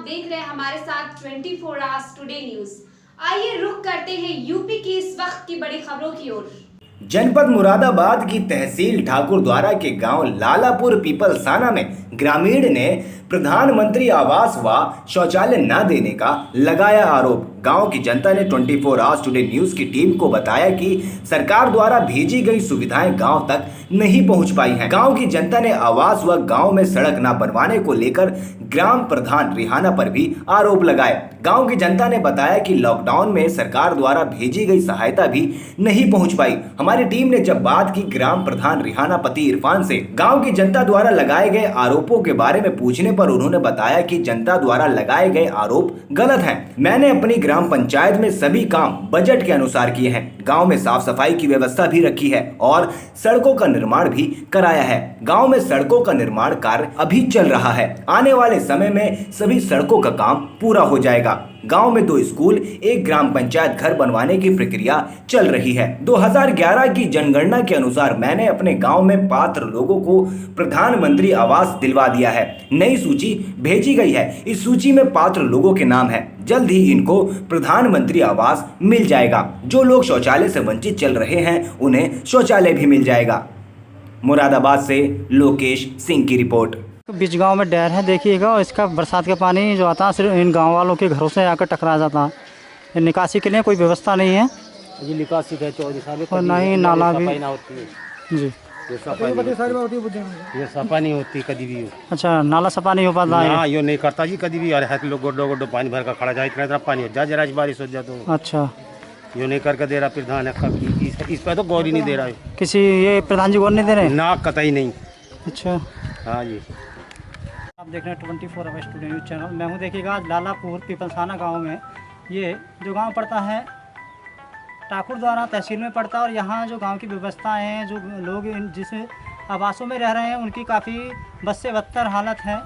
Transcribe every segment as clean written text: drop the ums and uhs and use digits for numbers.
देख रहे हैं हमारे साथ 24 आवर्स टुडे न्यूज। आइए रुख करते हैं यूपी की इस वक्त की बड़ी खबरों की ओर। जनपद मुरादाबाद की तहसील ठाकुरद्वारा के गांव लालापुर पीपलसाना में ग्रामीण ने प्रधानमंत्री आवास व शौचालय न देने का लगाया आरोप। गांव की जनता ने 24 आवर्स टुडे न्यूज की टीम को बताया कि सरकार द्वारा भेजी गई सुविधाएं गांव तक नहीं पहुंच पाई हैं। गांव की जनता ने आवास व गांव में सड़क न बनवाने को लेकर ग्राम प्रधान रिहाना पर भी आरोप लगाए। गांव की जनता ने बताया कि लॉकडाउन में सरकार द्वारा भेजी गई सहायता भी नहीं पहुंच पाई। हमारी टीम ने जब बात की ग्राम प्रधान रिहाना पति इरफान से गांव की जनता द्वारा लगाए गए आरोपों के बारे में पूछने पर उन्होंने बताया कि जनता द्वारा लगाए गए आरोप गलत हैं। मैंने अपनी ग्राम पंचायत में सभी काम बजट के अनुसार किए हैं। गांव में साफ सफाई की व्यवस्था भी रखी है और सड़कों का निर्माण भी कराया है। गांव में सड़कों का निर्माण कार्य अभी चल रहा है। आने वाले समय में सभी सड़कों का काम पूरा हो जाएगा। गांव में 2 स्कूल, 1 ग्राम पंचायत घर बनवाने की प्रक्रिया चल रही है। 2011 की जनगणना के अनुसार मैंने अपने गांव में पात्र लोगों को प्रधानमंत्री आवास दिलवा दिया है। नई सूची भेजी गई है। इस सूची में पात्र लोगों के नाम है। जल्द ही इनको प्रधानमंत्री आवास मिल जाएगा। जो लोग शौचालय से वंचित चल रहे हैं उन्हें शौचालय भी मिल जाएगा। मुरादाबाद से लोकेश सिंह की रिपोर्ट। बीच गांव में डैर है, देखिएगा, और इसका बरसात का पानी जो आता है सिर्फ इन गांव वालों के घरों से आकर टकरा जाता है। निकासी के लिए कोई व्यवस्था नहीं है जी। निकासी का और ना ही नाला भी जी। ये सफा नहीं होती कभी भी। अच्छा, नाला सफा नहीं हो पाता है? हाँ, यो नहीं करता जी कभी भी। अरे है लोग गोड्डो गोड्डो पानी भर कर खड़ा जाए, इतना पानी हो जाए, जरा बारिश हो जाए तो। अच्छा, यो नहीं करके दे रहा प्रधान है। इस पर तो गौर ही नहीं दे रहा है किसी ये प्रधान जी गौर नहीं दे रहे ना, कतई नहीं। अच्छा, हाँ जी। आप देख रहे हैं 24 आवर्स टुडे न्यूज़ चैनल। मैं हूं, देखिएगा, लालापुर पीपलसाना गांव में। ये जो गांव पड़ता है ठाकुरद्वारा तहसील में पड़ता है और यहाँ जो गांव की व्यवस्था है, जो लोग जिस आवासों में रह रहे हैं उनकी काफ़ी बद से बदतर हालत है।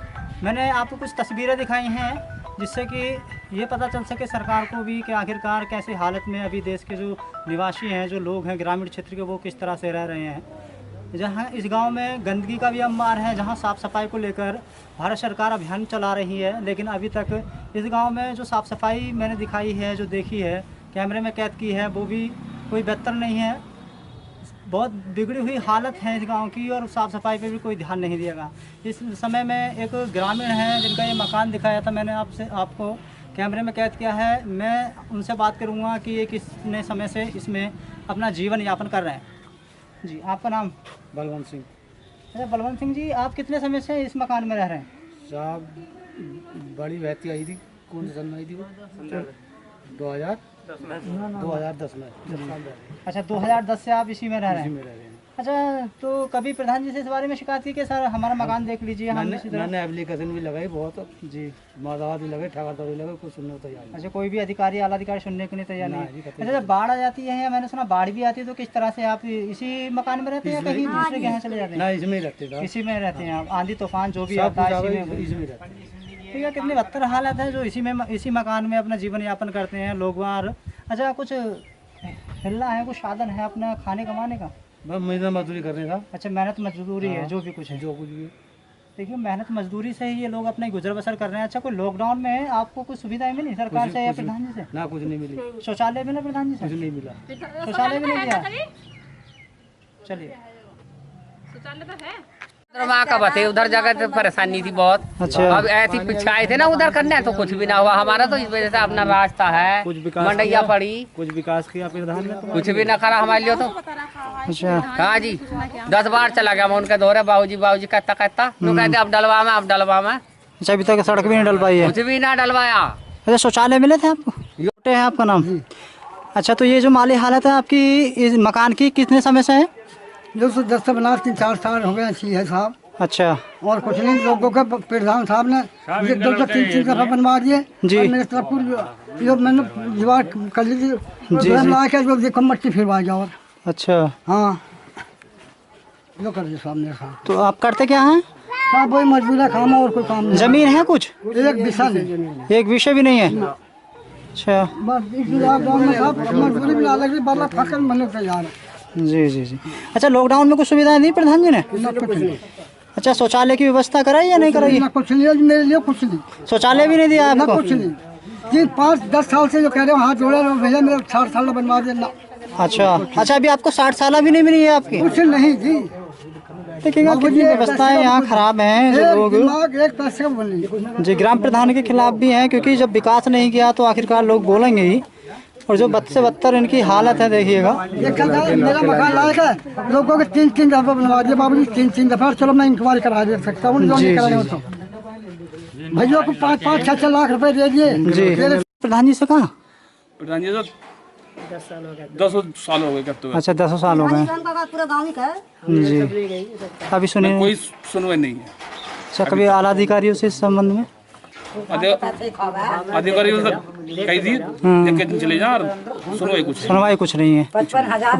मैंने आपको कुछ तस्वीरें दिखाई हैं जिससे कि ये पता चल सके सरकार को भी कि आखिरकार कैसी हालत में अभी देश के जो निवासी हैं, जो लोग हैं ग्रामीण क्षेत्र के, वो किस तरह से रह रहे हैं। जहाँ इस गांव में गंदगी का भी अंबार है, जहाँ साफ़ सफाई को लेकर भारत सरकार अभियान चला रही है, लेकिन अभी तक इस गांव में जो साफ़ सफाई मैंने दिखाई है, जो देखी है, कैमरे में कैद की है, वो भी कोई बेहतर नहीं है। बहुत बिगड़ी हुई हालत है इस गांव की और साफ़ सफाई पे भी कोई ध्यान नहीं दिएगा। इस समय में एक ग्रामीण है जिनका ये मकान दिखाया था, मैंने आपको कैमरे में कैद किया है। मैं उनसे बात करूँगा कि ये कितने समय से इसमें अपना जीवन यापन कर रहे हैं। जी, आपका नाम? बलवंत सिंह। अच्छा, बलवंत सिंह जी, आप कितने समय से इस मकान में रह रहे हैं? साहब बड़ी बहती आई थी। कौन सी सन में आई थी वो? 2010 में। अच्छा, 2010 से आप इसी में रह रहे हैं? अच्छा, तो कभी प्रधान जी से इस बारे में शिकायत की कि सर हमारा मकान देख लीजिए? मैंने एप्लीकेशन भी लगाई बहुत जी, मादावाद भी लगे, ठेकेदार भी लगे, कुछ सुनने को तैयार नहीं। अच्छा, कोई भी अधिकारी, आला अधिकारी सुनने को नहीं तैयार नहीं? अच्छा, जब बाढ़ आ जाती है या मैंने सुना बाढ़ भी आती है, तो किस तरह से आप इसी मकान में रहते हैं या कहीं दूसरे के यहाँ चले जाते हैं? ना, इसमें ही रहते हैं। इसी में रहते हैं आप? आंधी तूफान जो भी आता है इसमें रहते हैं। ठीक है, कितनी बदतर हालत है जो इसी मकान में अपना जीवन यापन करते हैं लोग बाहर। अच्छा, कुछ हिलना है, कुछ साधन है अपना खाने कमाने का? बस मेहनत मजदूरी करने का। अच्छा, मेहनत मजदूरी है, जो भी कुछ है, जो कुछ भी। देखिए, मेहनत मजदूरी से ही ये लोग अपना गुजर बसर कर रहे हैं। अच्छा, कोई लॉकडाउन में आपको कुछ सुविधाएं मिली सरकार से या प्रधान जी से? ना, कुछ नहीं मिली। शौचालय मिला प्रधान जी से? कुछ नहीं मिला। शौचालय भी नहीं दिया? चलिए, शौचालय तो है वहाँ का बते, उधर जगह तो परेशानी थी बहुत। अच्छा, अब ऐसी पिछाए थे ना उधर करने, तो कुछ भी ना हुआ हमारा। तो इस वजह से अपना रास्ता है, मंडैया पड़ी, कुछ विकास किया प्रधान ने? कुछ भी ना करा हमारे लिए। तो अच्छा, हाँ जी, 10 बार चला गया मैं उनके दौरे, बाबूजी कहता कहते अब डलवा में, अब डलवा में। अच्छा, अभी तक सड़क भी नहीं डल पाई है? कुछ भी ना डलवाया। अच्छा, शौचालय मिले थे आपको? योटे है आपका नाम? अच्छा, तो ये जो माली हालत है आपकी इस मकान की, कितने समय से है? 210 से बना 3-4 साल हो गए है साहब। अच्छा, और कुछ नहीं, लोगों के प्रधान साहब ने 2-3 दफा बनवा दिए जी। मेरे तरफ जो मैंने दीवार कर ली थी, जो देखो मट्टी फिरवा जाओ। अच्छा, हाँ, जो कर दिया साहब ने। तो आप करते क्या हैं? साहब वही मजदूरी काम है और कोई काम नहीं। जमीन है कुछ? एक विषय नहीं, एक विषय भी नहीं है? अच्छा, बस इस लॉकडाउन में साहब मजदूरी भी अलग ही बदला फसल बनने तैयार है। जी जी जी। अच्छा, लॉकडाउन में कुछ सुविधाएं दी प्रधान जी ने? अच्छा, शौचालय की व्यवस्था कराई या नहीं कराई? ना कुछ नहीं, मेरे लिए कुछ नहीं, शौचालय भी नहीं दिया ना आपको? कुछ नहीं जी। 5-10 साल से जो कह रहे हो हाथ जोड़े रहो भैया, मेरा 60 साल बनवा देना। अच्छा अच्छा, अभी आपको 60 साल भी नहीं मिली है आपकी? कुछ नहीं जी। देखिएगा कितनी व्यवस्थाएं यहाँ खराब हैं। जो लोग दिमाग एक पैसे का बोलेंगे जी ग्राम प्रधान के खिलाफ भी हैं, क्योंकि जब विकास नहीं किया तो आखिरकार लोग बोलेंगे ही। और जो बद से बदतर इनकी हालत है, देखिएगा। ये कल मेरा मकान लायक है, लोगों के 3-3 दफा बनवा दिया बाबू जी, 3-3 दफा। चलो मैं इंक्वायरी करा दे सकता हूँ, जो नहीं कराने हो तो भैया को 5-5, 6-6 लाख रुपए दे दिए जी। प्रधान जी से कहा? प्रधान जी तो 10 साल हो गए कब तो। अच्छा, 10 साल हो गए पूरा गाँव का जी। अभी सुनिए, कोई सुनवाई नहीं है। अच्छा, कभी आला अधिकारियों से इस संबंध में? अधिकारियों से कही थी लेकिन चले जा, सुनवाई कुछ नहीं है। 55,000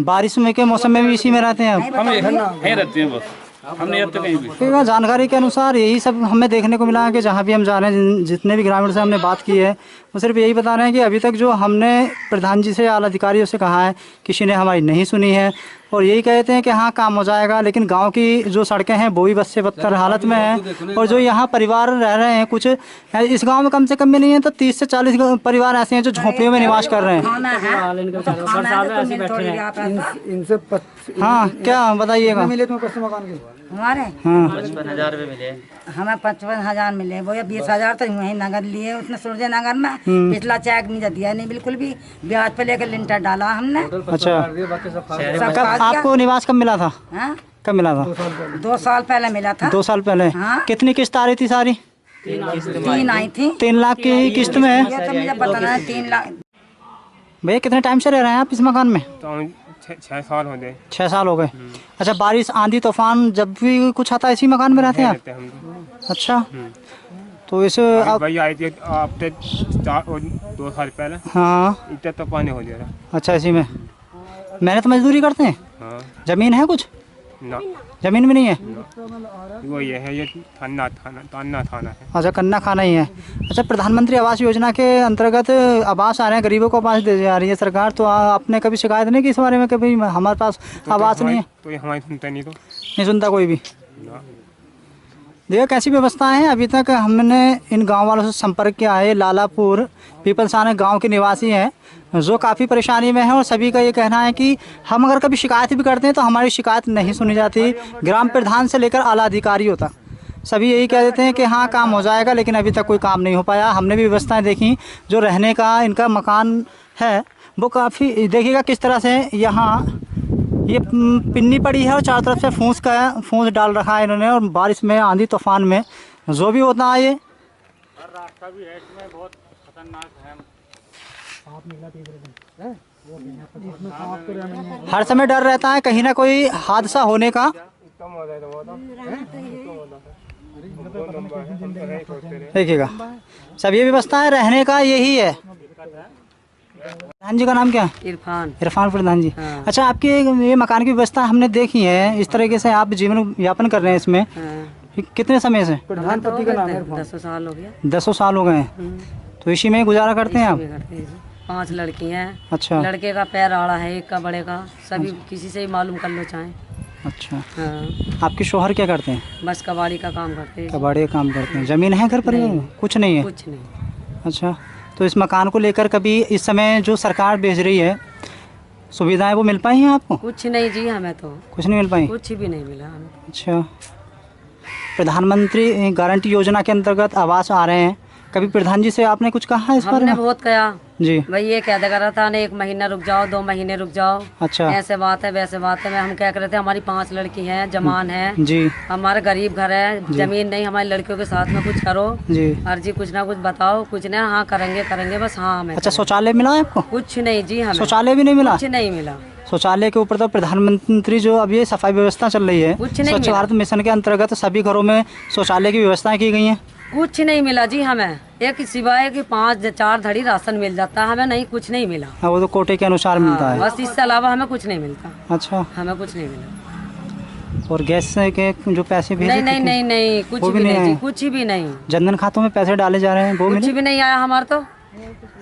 बारिश में के मौसम में भी इसी में रहते हैं आप? हम यहीं रहते हैं बस, हम नहीं रहते कहीं भी। तो जानकारी के अनुसार यही सब हमें देखने को मिला है कि जहाँ भी हम जा रहे हैं, जितने भी ग्रामीण से हमने बात की है, वो सिर्फ यही बता रहे हैं कि अभी तक जो हमने प्रधान जी से, आला अधिकारियों से कहा है, किसी ने हमारी नहीं सुनी है। और यही कहते हैं कि हाँ काम हो जाएगा, लेकिन गांव की जो सड़कें हैं वो भी बद से बदतर हालत में हैं। और जो यहाँ परिवार रह रहे हैं, कुछ इस गांव में कम से कम में नहीं है तो 30 से 40 परिवार ऐसे हैं जो झोंपड़ियों में निवास कर रहे हैं। इनसे हाँ, क्या बताइएगा? मिले तो कस्टमर मकान के हमारे हाँ, 55,000 रुपये मिले। हमें 55,000 मिले, वो 20,000 तो वहीं नगद लिए उसने, सूर्य नगर में। पिछला चेक नहीं दिया नहीं बिल्कुल भी, ब्याज पे लेकर लिंटर डाला हमने। अच्छा, कब आपको निवास कब मिला था? हाँ? कब मिला था? 2 साल पहले मिला था। 2 साल पहले? हाँ। कितनी किस्त आ रही थी सारी? 3 आई थी। 3 लाख की किस्त में? ये तो मुझे पता नहीं, 3 लाख। भैया कितने टाइम से रह रहे हैं आप इस मकान में? तो 6 साल हो गए। 6 साल हो गए। अच्छा, बारिश, आंधी, तूफान जब भी कुछ आता है इसी मकान में रहते हैं आप? अच्छा, तो इस भाई आई थी आप 2 साल पहले। हाँ, इतना तो पानी हो जाएगा। अच्छा, इसी में मेहनत मजदूरी करते हैं? हाँ। जमीन है कुछ? ना, जमीन भी नहीं है? वो ये है, ये थाना है। अच्छा, कन्ना खाना ही है। अच्छा, प्रधानमंत्री आवास योजना के अंतर्गत आवास आ रहे हैं, गरीबों को आवास दे जा रही है सरकार, तो आपने कभी शिकायत नहीं की इस बारे में कि भाई हमारे पास आवास नहीं है? तो ये हमारी सुनता नहीं सुनता कोई भी। देखिए कैसी व्यवस्थाएं हैं। अभी तक हमने इन गांव वालों से संपर्क किया है। लालापुर पीपलसाना गांव के निवासी हैं जो काफ़ी परेशानी में हैं और सभी का ये कहना है कि हम अगर कभी शिकायत भी करते हैं तो हमारी शिकायत नहीं सुनी जाती। ग्राम प्रधान से लेकर आला अधिकारियों तक सभी यही कह देते हैं कि हाँ काम हो जाएगा, लेकिन अभी तक कोई काम नहीं हो पाया। हमने भी व्यवस्थाएं देखी, जो रहने का इनका मकान है वो काफ़ी, देखिएगा किस तरह से यहाँ ये पिन्नी पड़ी है और चारों तरफ से फूंस डाल रखा है इन्होंने। और बारिश में, आंधी तूफान में जो भी होता है, ये रास्ता भी है इसमें बहुत खतरनाक है। हर समय डर रहता है कहीं ना कोई हादसा होने का। देखिएगा सब ये व्यवस्था है रहने का, यही है। प्रधान जी का नाम क्या है? इरफान प्रधान जी। हाँ। अच्छा, आपकी ये मकान की व्यवस्था हमने देखी है, इस तरीके से आप जीवन यापन कर रहे हैं इसमें। हाँ। कितने समय से? प्रधानपति का नाम है 10 साल हो गया। 10 साल हो गए हैं, तो इसी में गुजारा करते हैं आप? 5 लड़की हैं। अच्छा। लड़के का पैर आड़ा है, एक का बड़े का, सभी किसी से ही मालूम कर लो चाहे। अच्छा। हाँ। आपके शौहर क्या करते हैं? बस कबाड़ी का काम करते हैं। कबाड़ी का काम करते हैं। जमीन है घर पर? कुछ नहीं है? कुछ नहीं। अच्छा, तो इस मकान को लेकर कभी इस समय जो सरकार भेज रही है सुविधाएं वो मिल पाई हैं आपको? कुछ नहीं जी, हमें तो कुछ नहीं मिल पाई। कुछ भी नहीं मिला हमें। अच्छा, प्रधानमंत्री गारंटी योजना के अंतर्गत आवास आ रहे हैं, कभी प्रधान जी से आपने कुछ कहा है इस बारे हमने में? बहुत कहा जी। भाई ये कह देगा रहता है 1 महीना रुक जाओ, 2 महीने रुक जाओ। अच्छा। ऐसे बात है वैसे बात है। हम क्या करते हैं, हमारी 5 लड़की हैं, जमान है जी हमारा गरीब घर है, जमीन नहीं, हमारी लड़कियों के साथ में कुछ करो जी। अर्जी कुछ ना कुछ बताओ। कुछ नहीं, हाँ करेंगे बस। हाँ हमें अच्छा, शौचालय मिला है आपको? कुछ नहीं जी, हमें शौचालय भी नहीं मिला? कुछ नहीं मिला। शौचालय के ऊपर तो प्रधानमंत्री जो अब ये सफाई व्यवस्था चल रही है, कुछ नहीं स्वच्छ मिला। भारत मिशन के अंतर्गत सभी घरों में शौचालय की व्यवस्थाएं की गई हैं। कुछ नहीं मिला जी हमें, एक सिवाय कि 5-4 धड़ी राशन मिल जाता है, हमें नहीं, कुछ नहीं मिला। हाँ, वो तो कोटे के अनुसार मिलता है। बस इससे अलावा हमें कुछ नहीं मिलता। अच्छा, हमें कुछ नहीं मिला। और गैस के जो पैसे भेजे नहीं थे, नहीं नहीं, कुछ वो भी भी नहीं नहीं जी, आए? कुछ भी नहीं। जनधन खातों में पैसे डाले जा रहे हैं, वो कुछ मिले? भी नहीं आया हमारे तो।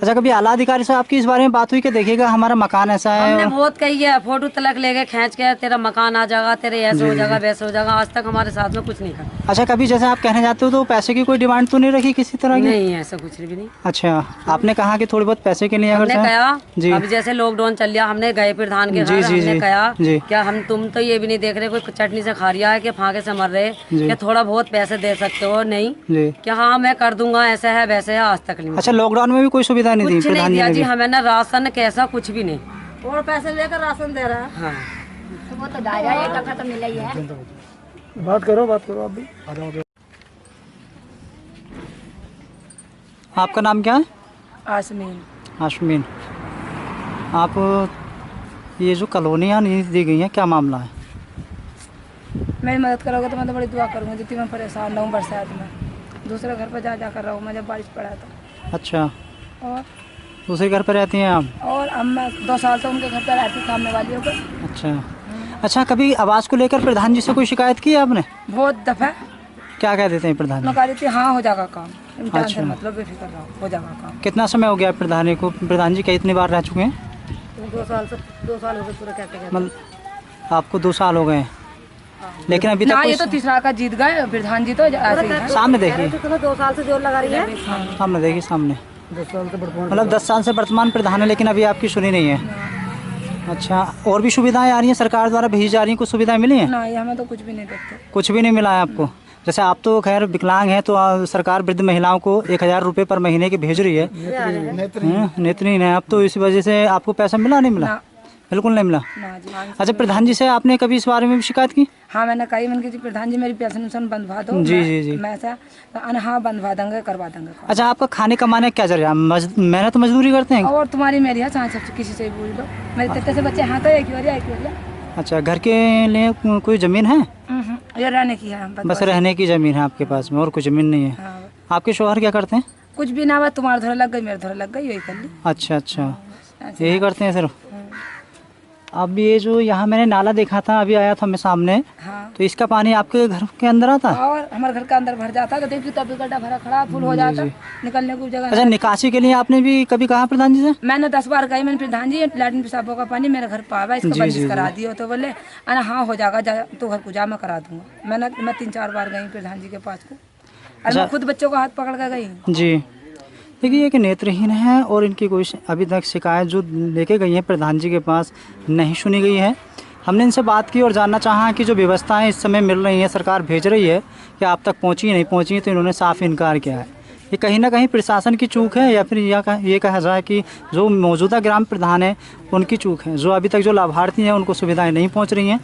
अच्छा, कभी आला अधिकारी से आपकी इस बारे में बात हुई कि देखिएगा हमारा मकान ऐसा है? हमने बहुत कही है, फोटो तलक ले गए खींच के, तेरा मकान आ जाएगा, तेरे ऐसे हो जाएगा वैसे हो जाएगा, आज तक हमारे साथ में कुछ नहीं कहा। अच्छा, कभी जैसे आप कहने जाते हो तो पैसे की कोई डिमांड तो नहीं रखी किसी तरह की? नहीं, ऐसा कुछ भी नहीं। अच्छा, आपने कहा कि थोड़ी बहुत पैसे के लिए अगर हमने कहा जी अभी जैसे लॉकडाउन चल रहा, हमने गए प्रधान के घर, हमने कहा क्या हम तुम तो ये भी नहीं देख रहे कोई चटनी से खा रहा है कि फाके से मर रहे, क्या थोड़ा बहुत पैसे दे सकते हो? नहीं, क्या हाँ मैं कर दूंगा, ऐसा है वैसे है, आज तक नहीं। अच्छा, लॉकडाउन में भी कोई सुविधा नहीं दी प्रधान जी? हमें ना राशन कैसा कुछ भी नहीं, और पैसे लेकर राशन दे रहा है। हाँ। तो वो तो डायरा 1 टका तो मिला ही है। बात करो आप भी। आपका नाम क्या है? आसमीन। आशमीन, आप ये जो कॉलोनियाँ नहीं दी गई हैं, क्या मामला है? मेरी मदद करोगे तो मैं तो बड़ी दुआ करूँगी, जितनी मैं परेशान रहूँ बरसात में, दूसरे घर पर जा कर रहूँ मैं जब बारिश पड़ा था। अच्छा, और दूसरे घर पर रहती हैं आप? और अब मैं 2 साल से उनके घर पर रहती सामने वाली होकर। अच्छा, कभी आवास को लेकर प्रधान जी से कोई शिकायत की है आपने? बहुत दफ़ा। क्या कह देते हैं प्रधान जी? मैं कह देती हाँ हो जाएगा काम, अच्छा, मतलब बेफिक्र रहो, हो जाएगा काम। कितना समय हो गया प्रधान को? प्रधान जी कितनी बार रह चुके हैं? 2 साल हो गए पूरा। क्या मतलब आपको 2 साल हो गए, लेकिन अभी तक ये तो तीसरा का जीत गए प्रधान जी तो ऐसे ही हैं। सामने देखिए, 2 साल से जोर लगा रही है, सामने देखिए, सामने 10 साल से वर्तमान प्रधान है, लेकिन अभी आपकी सुनी नहीं है। अच्छा, और भी सुविधाएं आ रही हैं सरकार द्वारा भेजी जा रही हैं, कुछ सुविधाएं मिली हैं? नहीं, हमें तो कुछ भी नहीं देते। कुछ भी नहीं मिला है आपको? जैसे आप तो खैर विकलांग हैं, तो सरकार वृद्ध महिलाओं को 1000 रुपये पर महीने की भेज रही है, नेत्रहीन है आप, तो इस वजह से आपको पैसा मिला नहीं मिला? बिल्कुल नहीं मिला। अच्छा, प्रधान जी से आपने कभी इस बारे में भी शिकायत की? हाँ, मैंने कही, मैंने कहा प्रधान जी मेरी पेंशन उसन बंधवा दो। जी। मैं ऐसा हाँ बंधवा देंगे, करवा देंगे। अच्छा, आपका खाने कमाने क्या जरिया? मेहनत मजदूरी करते हैं? और तुम्हारी मेरी है, चाहे सबसे किसी से बोल दो, मेरे तत्ते से बच्चे हाँ तो एक ही। अच्छा, घर के लिए कोई जमीन है? ये रहने की है, बस रहने की जमीन है आपके पास में, और कुछ जमीन नहीं है। आपके शौहर क्या करते हैं? कुछ भी ना, तुम्हारे थोड़ा लग गई, मेरे थोड़ा लग गई, यही कर ली। अच्छा, यही करते हैं सिर्फ। अब ये जो यहाँ मैंने नाला देखा था, अभी आया था मैं सामने, तो इसका पानी आपके घर के अंदर आता? और हमारे घर के अंदर भर जाता है, तो देखिए तब गड्ढा भरा खड़ा फुल हो जाता, निकलने की जगह। अच्छा, निकासी के लिए आपने भी कभी कहा प्रधान जी से? मैंने 10 बार कही, मैंने प्रधान जी लैट्रिन पेशाबों का पानी मेरे घर पावा, इसको बंदिश करा दियो, तो बोले अरे हाँ हो जाएगा, तो घर को जा मैं करा दूंगा। मैं 3-4 बार गई प्रधान जी के पास को, और मैं खुद बच्चों का हाथ पकड़ कर गई। जी, देखिए ये कि नेत्रहीन है, और इनकी कोई अभी तक शिकायत जो लेके गई है प्रधान जी के पास नहीं सुनी गई है। हमने इनसे बात की और जानना चाहा कि जो व्यवस्थाएं इस समय मिल रही हैं, सरकार भेज रही है, कि आप तक पहुंची नहीं पहुंची, तो इन्होंने साफ इनकार किया है। ये कहीं ना कहीं प्रशासन की चूक है, या फिर ये कहा जाए कि जो मौजूदा ग्राम प्रधान है उनकी चूक है, जो अभी तक जो लाभार्थी हैं उनको सुविधाएँ नहीं पहुँच रही हैं।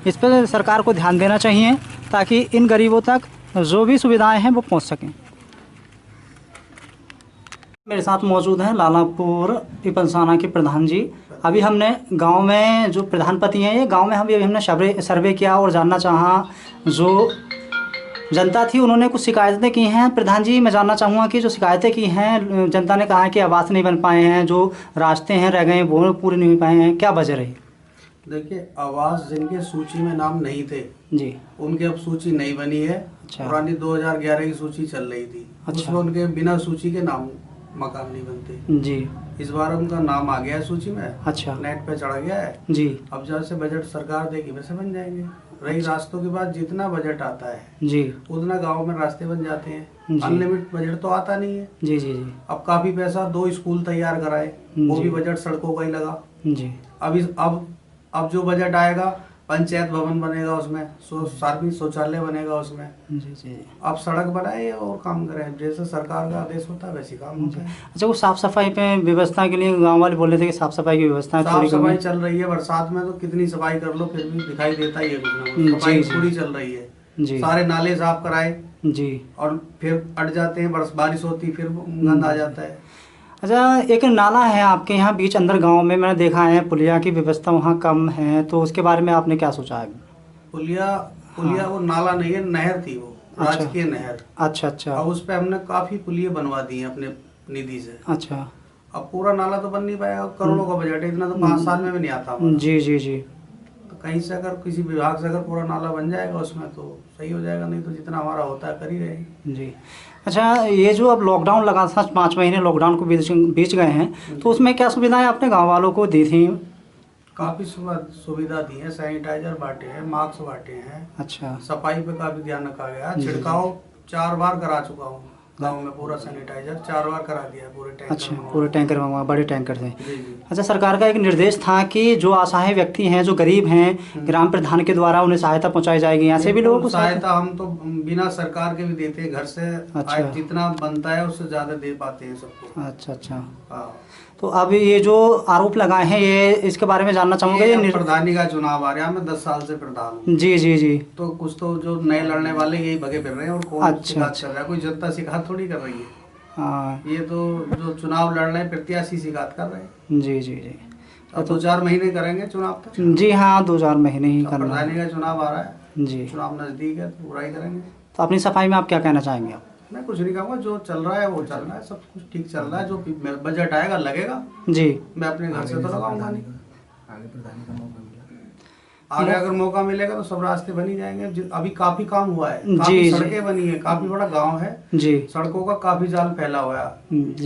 इस पर सरकार को ध्यान देना चाहिए, ताकि इन गरीबों तक जो भी सुविधाएँ हैं वो पहुँच सकें। मेरे साथ मौजूद हैं लालापुर पिपलसाना के प्रधान जी। अभी हमने गांव में जो प्रधानपति हैं, ये गांव में हमने सर्वे किया और जानना चाहा, जो जनता थी उन्होंने कुछ शिकायतें की हैं। प्रधान जी, मैं जानना चाहूँगा कि जो शिकायतें की हैं, जनता ने कहा है कि आवास नहीं बन पाए हैं, जो रास्ते हैं रह गए वो पूरे नहीं हो पाए हैं, क्या वजह रही? देखिए, आवास जिनके सूची में नाम नहीं थे जी, उनके अब सूची नहीं बनी है। अच्छा। पुरानी 2011 की सूची चल रही थी, उसमें उनके बिना सूची के नाम मकान नहीं बनते जी। इस बार उनका नाम आ गया है सूची में। अच्छा, नेट पे चढ़ गया है जी। अब जैसे बजट सरकार देगी वैसे बन जाएंगे। रही रास्तों की बात, जितना बजट आता है जी उतना गांव में रास्ते बन जाते हैं। अनलिमिटेड बजट तो आता नहीं है। जी। अब काफी पैसा 2 स्कूल तैयार कराए, वो भी बजट सड़कों का ही लगा जी। अब जो बजट आएगा, पंचायत भवन बनेगा, उसमें सार्वजनिक शौचालय बनेगा उसमें। जी। अब सड़क बनाए और काम करें, जैसे सरकार का आदेश होता है वैसे काम होता है। अच्छा, वो साफ सफाई पे व्यवस्था के लिए गांव वाले बोल रहे थे कि साफ सफाई की व्यवस्था साफ सफाई चल रही है। बरसात में तो कितनी सफाई कर लो फिर भी दिखाई देता ही है कुछ ना कुछ। सफाई पूरी चल रही है, सारे नाले साफ कराए जी, और फिर अट जाते हैं, बारिश होती फिर गंद आ जाता है। अच्छा, एक नाला है आपके यहाँ बीच अंदर गांव में, मैंने देखा है पुलिया की व्यवस्था वहाँ कम है, तो उसके बारे में आपने क्या सोचा है? पुलिया वो नाला नहीं है, नहर थी वो, राजकीय नहर। अच्छा। अब उस पे हमने काफी पुलिया बनवा दी है अपने निधि से। अच्छा। अब पूरा नाला तो बन नहीं पाएगा, करोड़ों का बजट है, इतना तो 5 साल में भी नहीं आता। जी। तो कहीं से अगर किसी विभाग से अगर पूरा नाला बन जाएगा उसमें तो सही हो जाएगा, नहीं तो जितना हमारा होता है कर ही रहे। जी अच्छा, ये जो अब लॉकडाउन लगा था 5 महीने लॉकडाउन को बीच गए हैं, तो उसमें क्या सुविधाएं आपने गांव वालों को दी थी? काफ़ी सुविधा दी है, सैनिटाइजर बांटे हैं, मास्क बांटे हैं। अच्छा, सफाई पे काफ़ी ध्यान रखा गया। छिड़काव 4 बार करा चुका हूँ गांव में, पूरा सैनिटाइजर 4 बार करा दिया पूरे टैंकर। अच्छा, पूरे टैंकर मंगवा, बड़े टैंकर थे। जी जी। अच्छा, सरकार का एक निर्देश था कि जो असहाय व्यक्ति हैं, जो गरीब हैं, ग्राम प्रधान के द्वारा उन्हें सहायता पहुंचाई जाएगी। यहाँ से भी लोगों को सहायता हम तो बिना सरकार के भी देते हैं, घर से अच्छा, जितना बनता है उससे ज़्यादा दे पाते हैं सबको। अच्छा अच्छा। हाँ। तो अब ये जो आरोप लगाए हैं, ये इसके बारे में जानना चाहूँगा। ये प्रधानी का चुनाव आ रहा है, मैं 10 साल से प्रधान हूँ। जी जी जी। तो कुछ तो जो नए लड़ने वाले यही भगे फिर रहे हैं, और कौन शिकायत कर रहा है? कोई जनता शिकायत थोड़ी कर रही है। हाँ, ये तो जो चुनाव लड़ रहे हैं प्रत्याशी शिकायत कर रहे हैं। जी जी जी। अब 2-4 महीने करेंगे चुनाव तक। जी हाँ, 2-4 महीने ही करना। प्रधानी का चुनाव आ रहा है जी, चुनाव नजदीक है तो बुराई करेंगे। तो अपनी सफाई में आप क्या कहना चाहेंगे? आप मैं कुछ नहीं कहूँगा, जो चल रहा है वो चल रहा है, सब कुछ ठीक चल रहा है। जो बजट आएगा लगेगा जी, मैं अपने घर से तो लगाऊंगा नहीं। आगे अगर मौका मिलेगा तो सब रास्ते बन ही जाएंगे। अभी काफी काम हुआ है, काफी सड़कें बनी है, काफी बड़ा गांव है जी, सड़कों का काफी जाल फैला हुआ है।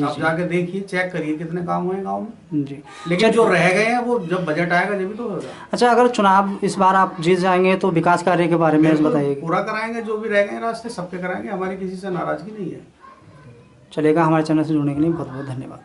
आप जाके देखिए, चेक करिए कितने काम हुए गांव में जी। लेकिन जो रह गए हैं वो जब बजट आएगा जब तो होगा। अच्छा, अगर चुनाव इस बार आप जीत जाएंगे तो विकास कार्य के बारे में बताइए। पूरा कराएंगे, जो भी रह गए रास्ते सबके कराएंगे, हमारी किसी से नाराजगी नहीं है। चलेगा। हमारे चैनल से जुड़ने के लिए बहुत बहुत धन्यवाद।